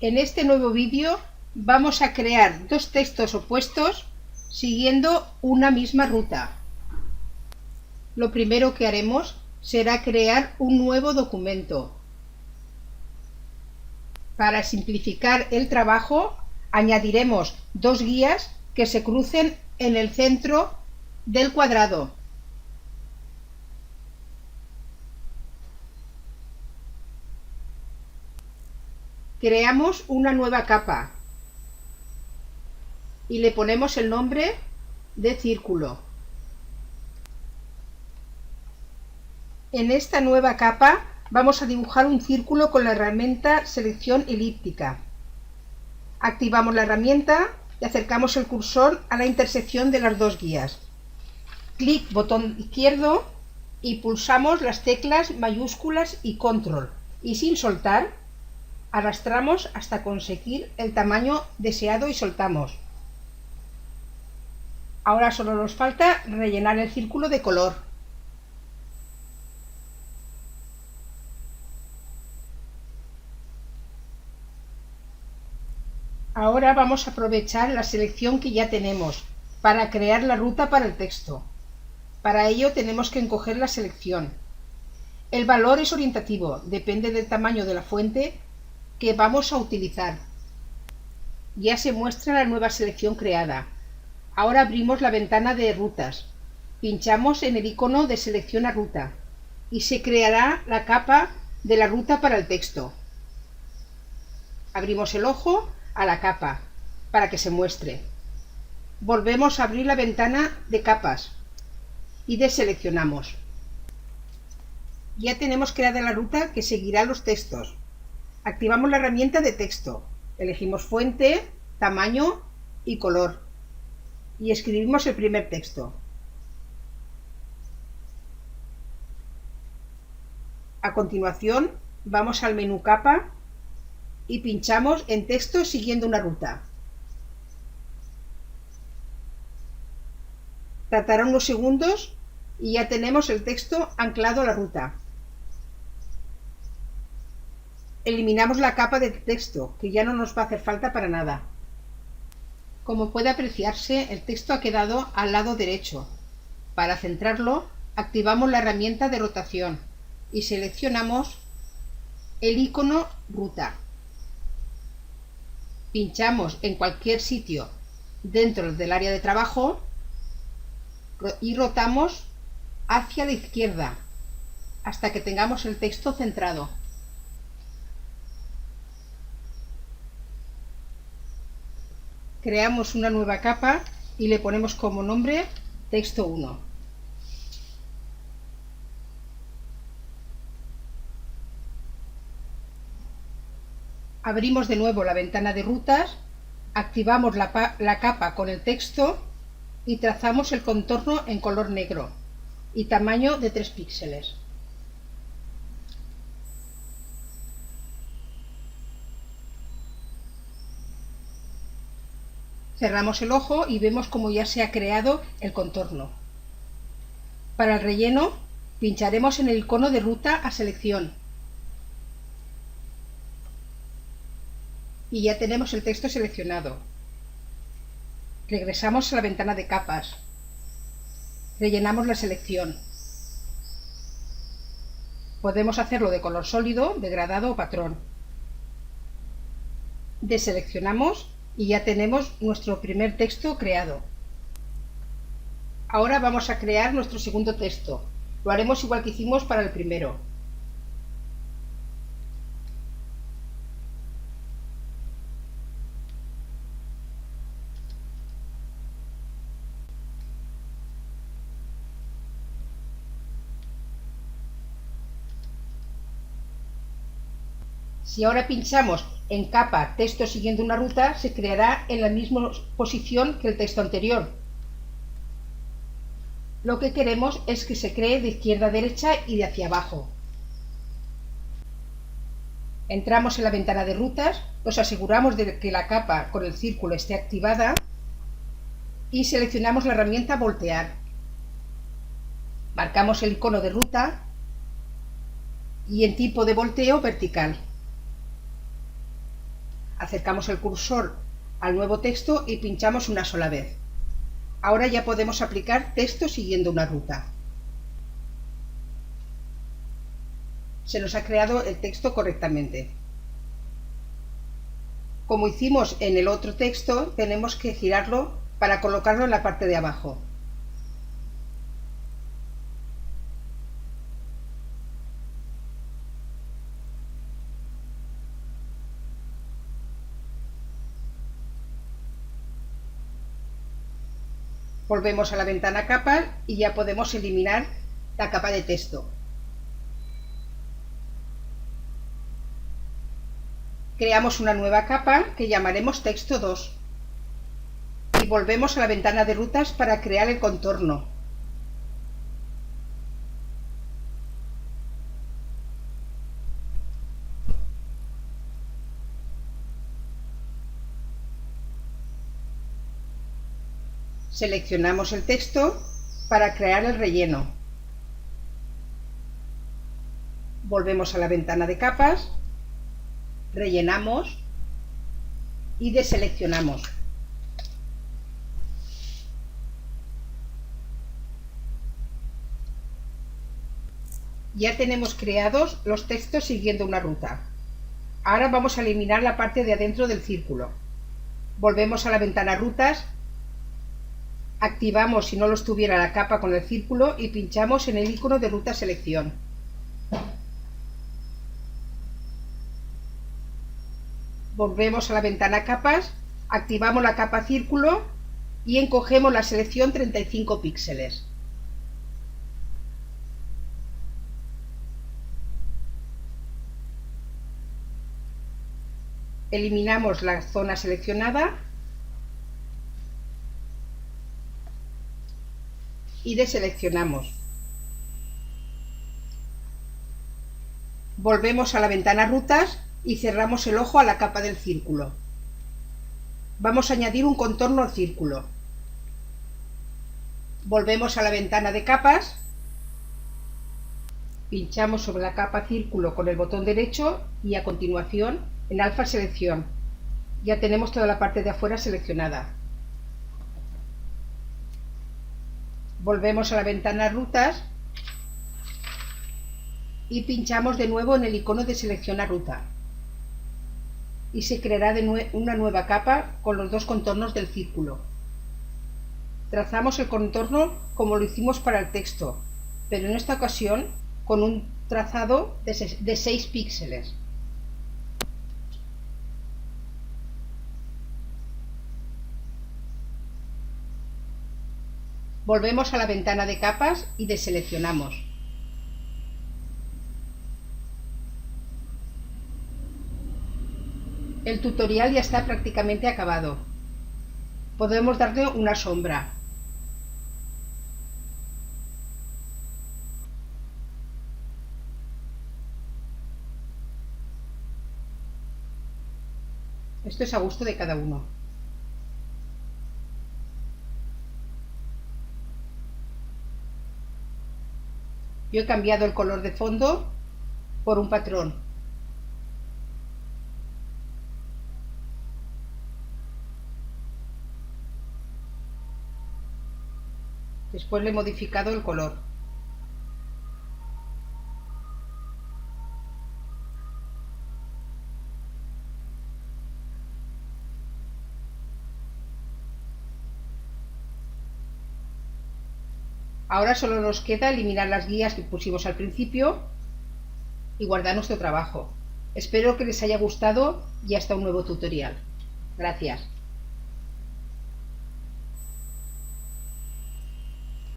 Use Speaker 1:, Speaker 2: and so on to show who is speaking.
Speaker 1: En este nuevo vídeo vamos a crear dos textos opuestos siguiendo una misma ruta. Lo primero que haremos será crear un nuevo documento. Para simplificar el trabajo, añadiremos dos guías que se crucen en el centro del cuadrado. Creamos una nueva capa y le ponemos el nombre de círculo. En esta nueva capa vamos a dibujar un círculo con la herramienta selección elíptica. Activamos la herramienta y acercamos el cursor a la intersección de las dos guías. Clic botón izquierdo y pulsamos las teclas mayúsculas y control, y sin soltar arrastramos hasta conseguir el tamaño deseado y soltamos. Ahora solo nos falta rellenar el círculo de color. Ahora vamos a aprovechar la selección que ya tenemos para crear la ruta para el texto. Para ello tenemos que encoger la selección. El valor es orientativo, depende del tamaño de la fuente que vamos a utilizar. Ya se muestra la nueva selección creada. Ahora abrimos la ventana de rutas. Pinchamos en el icono de selección a ruta y se creará la capa de la ruta para el texto. Abrimos el ojo a la capa para que se muestre. Volvemos a abrir la ventana de capas y deseleccionamos. Ya tenemos creada la ruta que seguirá los textos. Activamos la herramienta de texto, elegimos fuente, tamaño y color y escribimos el primer texto. A continuación vamos al menú capa y pinchamos en texto siguiendo una ruta. Tardará unos segundos y ya tenemos el texto anclado a la ruta. Eliminamos la capa de texto, que ya no nos va a hacer falta para nada. Como puede apreciarse, el texto ha quedado al lado derecho. Para centrarlo, activamos la herramienta de rotación y seleccionamos el icono ruta. Pinchamos en cualquier sitio dentro del área de trabajo y rotamos hacia la izquierda hasta que tengamos el texto centrado. Creamos una nueva capa y le ponemos como nombre texto 1. Abrimos de nuevo la ventana de rutas, activamos la capa con el texto y trazamos el contorno en color negro y tamaño de 3 píxeles. Cerramos el ojo y vemos cómo ya se ha creado el contorno. Para el relleno, pincharemos en el icono de ruta a selección. Y ya tenemos el texto seleccionado. Regresamos a la ventana de capas. Rellenamos la selección. Podemos hacerlo de color sólido, degradado o patrón. Deseleccionamos y ya tenemos nuestro primer texto creado. Ahora vamos a crear nuestro segundo texto. Lo haremos igual que hicimos para el primero. Si ahora pinchamos en capa texto siguiendo una ruta, se creará en la misma posición que el texto anterior. Lo que queremos es que se cree de izquierda a derecha y de hacia abajo. Entramos en la ventana de rutas, nos aseguramos de que la capa con el círculo esté activada y seleccionamos la herramienta voltear. Marcamos el icono de ruta y en tipo de volteo vertical. Acercamos el cursor al nuevo texto y pinchamos una sola vez. Ahora ya podemos aplicar texto siguiendo una ruta. Se nos ha creado el texto correctamente. Como hicimos en el otro texto, tenemos que girarlo para colocarlo en la parte de abajo. Volvemos a la ventana capas y ya podemos eliminar la capa de texto. Creamos una nueva capa que llamaremos texto 2 y volvemos a la ventana de rutas para crear el contorno. Seleccionamos el texto para crear el relleno. Volvemos a la ventana de capas, rellenamos y deseleccionamos. Ya tenemos creados los textos siguiendo una ruta. Ahora vamos a eliminar la parte de adentro del círculo. Volvemos a la ventana rutas, activamos si no lo estuviera la capa con el círculo y pinchamos en el icono de ruta selección. Volvemos a la ventana capas, activamos la capa círculo y encogemos la selección 35 píxeles. Eliminamos la zona seleccionada y deseleccionamos. Volvemos a la ventana rutas y cerramos el ojo a la capa del círculo. Vamos a añadir un contorno al círculo. Volvemos a la ventana de capas, pinchamos sobre la capa círculo con el botón derecho y a continuación en alfa selección. Ya tenemos toda la parte de afuera seleccionada. Volvemos a la ventana rutas y pinchamos de nuevo en el icono de seleccionar ruta. Y se creará una nueva capa con los dos contornos del círculo. Trazamos el contorno como lo hicimos para el texto, pero en esta ocasión con un trazado de 6 píxeles. Volvemos a la ventana de capas y deseleccionamos. El tutorial ya está prácticamente acabado. Podemos darle una sombra. Esto es a gusto de cada uno. Yo he cambiado el color de fondo por un patrón. Después le he modificado el color. Ahora solo nos queda eliminar las guías que pusimos al principio y guardar nuestro trabajo. Espero que les haya gustado y hasta un nuevo tutorial. Gracias.